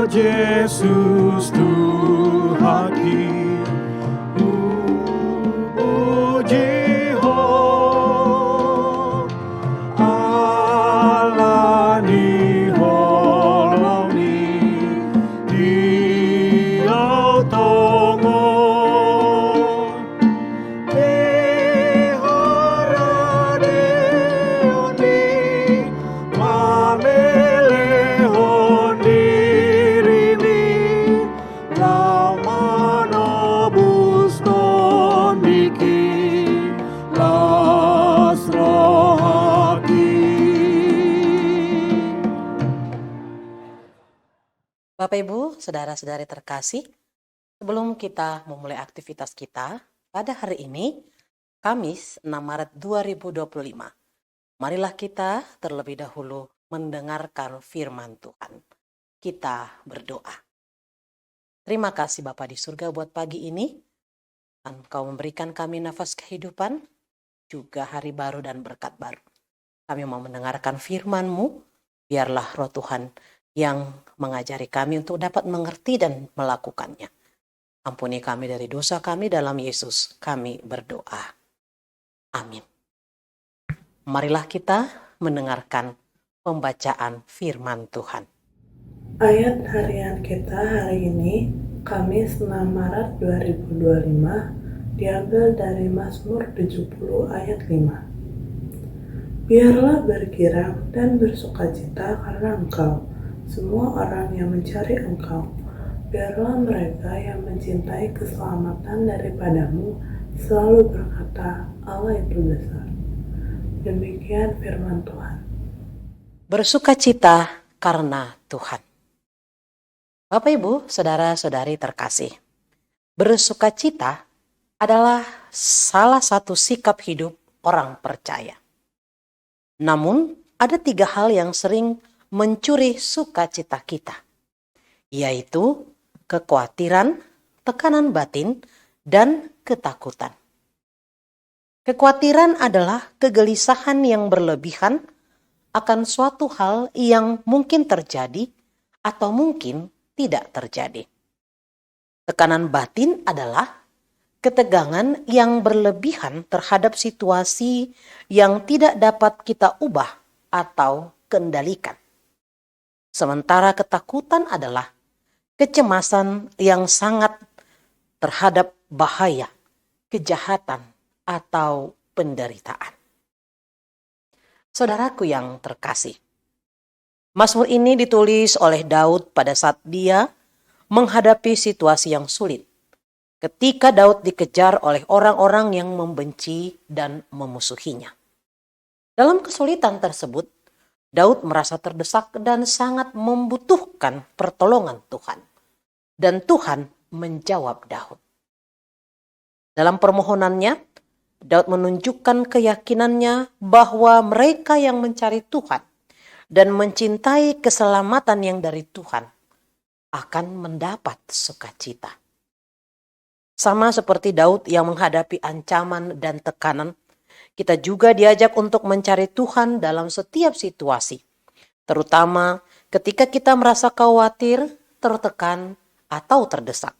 Yesus Tuhanku, puji ho, Allah ni holoni, Dia tongo, Dehara deoni, mamele hondirini, lama nobus toniki, lasrohaki. Bapak Ibu, saudara-saudari terkasih, sebelum kita memulai aktivitas kita pada hari ini, Kamis 6 Maret 2025, marilah kita terlebih dahulu mendengarkan firman Tuhan. Kita berdoa. Terima kasih Bapa di surga buat pagi ini. Engkau memberikan kami nafas kehidupan, juga hari baru dan berkat baru. Kami mau mendengarkan firman-Mu, biarlah Roh Tuhan yang mengajari kami untuk dapat mengerti dan melakukannya. Ampuni kami dari dosa kami dalam Yesus, kami berdoa. Amin. Marilah kita mendengarkan pembacaan firman Tuhan. Ayat harian kita hari ini, Kamis 6 Maret 2025, diambil dari Mazmur 70 ayat 5. Biarlah bergirang dan bersukacita karena Engkau, semua orang yang mencari Engkau. Biarlah mereka yang mencintai keselamatan daripadamu selalu berkata, Allah itu besar. Demikian firman Tuhan. Bersukacita karena Tuhan. Bapak Ibu, saudara-saudari terkasih, bersukacita adalah salah satu sikap hidup orang percaya. Namun, ada 3 hal yang sering mencuri sukacita kita, yaitu kekhawatiran, tekanan batin, dan ketakutan. Kekhawatiran adalah kegelisahan yang berlebihan akan suatu hal yang mungkin terjadi atau mungkin tidak terjadi. Tekanan batin adalah ketegangan yang berlebihan terhadap situasi yang tidak dapat kita ubah atau kendalikan. Sementara ketakutan adalah kecemasan yang sangat terhadap bahaya, kejahatan, atau penderitaan. Saudaraku yang terkasih, Mazmur ini ditulis oleh Daud pada saat dia menghadapi situasi yang sulit. Ketika Daud dikejar oleh orang-orang yang membenci dan memusuhinya. Dalam kesulitan tersebut, Daud merasa terdesak dan sangat membutuhkan pertolongan Tuhan. Dan Tuhan menjawab Daud. Dalam permohonannya, Daud menunjukkan keyakinannya bahwa mereka yang mencari Tuhan dan mencintai keselamatan yang dari Tuhan akan mendapat sukacita. Sama seperti Daud yang menghadapi ancaman dan tekanan, kita juga diajak untuk mencari Tuhan dalam setiap situasi, terutama ketika kita merasa khawatir, tertekan, atau terdesak.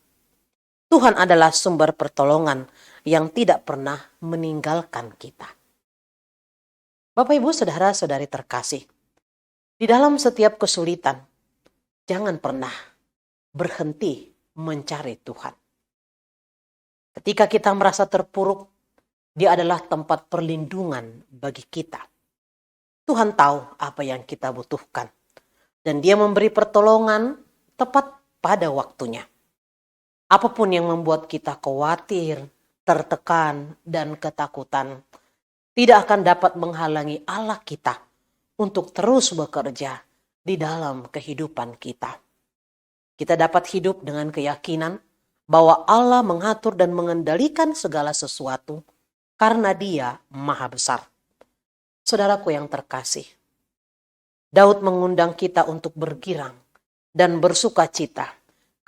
Tuhan adalah sumber pertolongan yang tidak pernah meninggalkan kita. Bapak, Ibu, saudara-saudari terkasih, di dalam setiap kesulitan, jangan pernah berhenti mencari Tuhan. Ketika kita merasa terpuruk, Dia adalah tempat perlindungan bagi kita. Tuhan tahu apa yang kita butuhkan, dan Dia memberi pertolongan tepat pada waktunya. Apapun yang membuat kita khawatir, tertekan, dan ketakutan, tidak akan dapat menghalangi Allah kita untuk terus bekerja di dalam kehidupan kita. Kita dapat hidup dengan keyakinan bahwa Allah mengatur dan mengendalikan segala sesuatu karena Dia Maha Besar. Saudaraku yang terkasih, Daud mengundang kita untuk bergirang dan bersukacita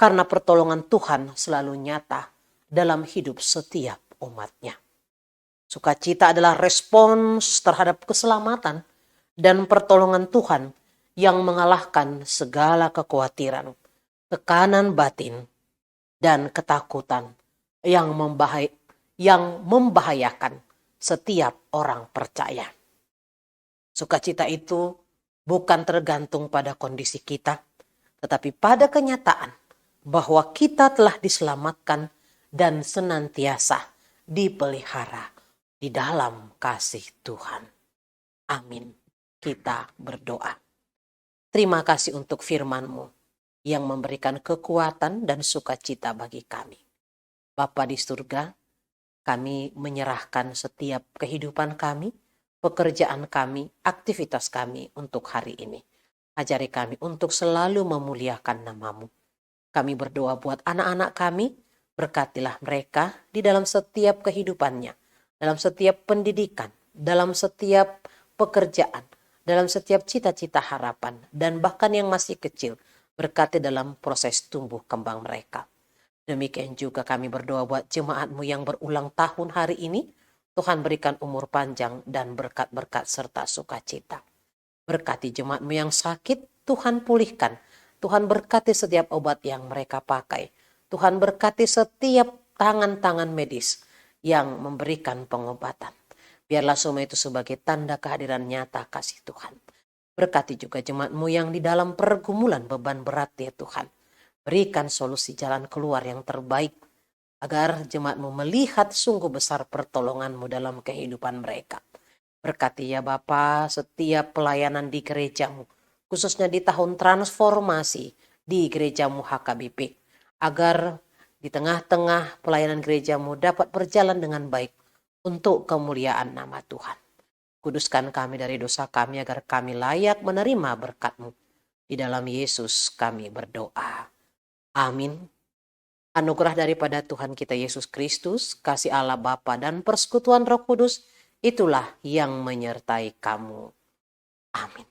karena pertolongan Tuhan selalu nyata dalam hidup setiap umatnya. Sukacita adalah respons terhadap keselamatan dan pertolongan Tuhan yang mengalahkan segala kekhawatiran tekanan batin, dan ketakutan yang membahayakan setiap orang percaya. Sukacita itu bukan tergantung pada kondisi kita, tetapi pada kenyataan bahwa kita telah diselamatkan dan senantiasa dipelihara di dalam kasih Tuhan. Amin. Kita berdoa. Terima kasih untuk firman-Mu yang memberikan kekuatan dan sukacita bagi kami. Bapa di surga, kami menyerahkan setiap kehidupan kami, pekerjaan kami, aktivitas kami untuk hari ini. Ajari kami untuk selalu memuliakan nama-Mu. Kami berdoa buat anak-anak kami, berkatilah mereka di dalam setiap kehidupannya, dalam setiap pendidikan, dalam setiap pekerjaan, dalam setiap cita-cita harapan, dan bahkan yang masih kecil, berkati dalam proses tumbuh kembang mereka. Demikian juga kami berdoa buat jemaat-Mu yang berulang tahun hari ini, Tuhan berikan umur panjang dan berkat-berkat serta sukacita. Berkati jemaat-Mu yang sakit, Tuhan pulihkan. Tuhan berkati setiap obat yang mereka pakai. Tuhan berkati setiap tangan-tangan medis yang memberikan pengobatan. Biarlah semua itu sebagai tanda kehadiran nyata kasih Tuhan. Berkati juga jemaat-Mu yang di dalam pergumulan beban berat ya Tuhan. Berikan solusi jalan keluar yang terbaik agar jemaat-Mu melihat sungguh besar pertolongan-Mu dalam kehidupan mereka. Berkati ya Bapa setiap pelayanan di gereja-Mu, khususnya di tahun transformasi di gereja-Mu HKBP, agar di tengah-tengah pelayanan gereja-Mu dapat berjalan dengan baik untuk kemuliaan nama Tuhan. Kuduskan kami dari dosa kami agar kami layak menerima berkat-Mu. Di dalam Yesus kami berdoa. Amin. Anugerah daripada Tuhan kita Yesus Kristus, kasih Allah Bapa dan persekutuan Roh Kudus, itulah yang menyertai kamu. Amin.